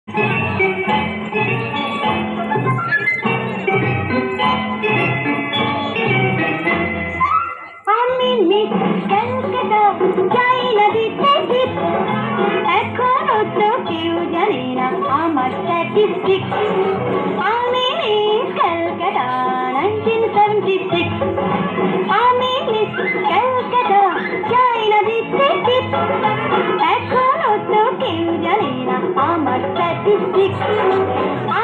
আমি মিস ক্যালকাটা চাই না দিতে টিপ, এখনো তো কেউ জানে না আমার স্ট্যাটিস্টিক্স। আমি মিস ক্যালকাটা 1976, আমি মিস ক্যালকাটা চাই না দিতে টিপ, এখনো তো কেউ জানে না আমার স্ট্যাটিস্টিক্স।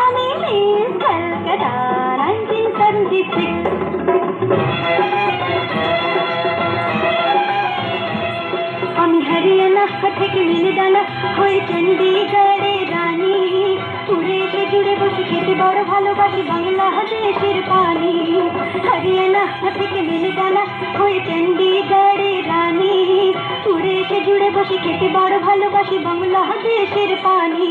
আমি মিস ক্যালকাটা 1976। আমি হরিয়ানা থেকে মিলদানা হয়ে চণ্ডীগড়ে রানী, উড়ে এসে জুড়ে বসে খেতে বড় ভালোবাসি বাংলাদেশের পানি। হরিয়ানা থেকে মিলদানা হয়ে চণ্ডীগড়ে রানী, উড়ে এসে জুড়ে বসে খেতে বড় ভালোবাসি বাংলাদেশের পানি।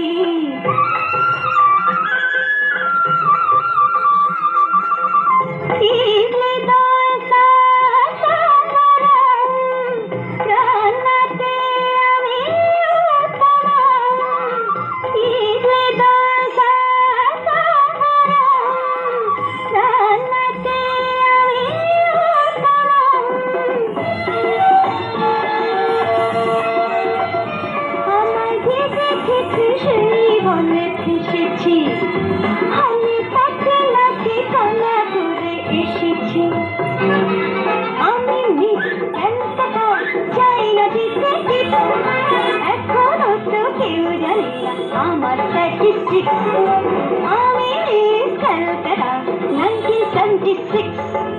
সেই বনে ফেসেছি, আমি তাকে লাঠি কানা করে এসেছি। আমি মিস ক্যালকাটা চাই না দিতে টিপ, এখনো তো কেউ জানে না আমার স্ট্যাটিস্টিক্স। আমি মিস ক্যালকাটা 1976।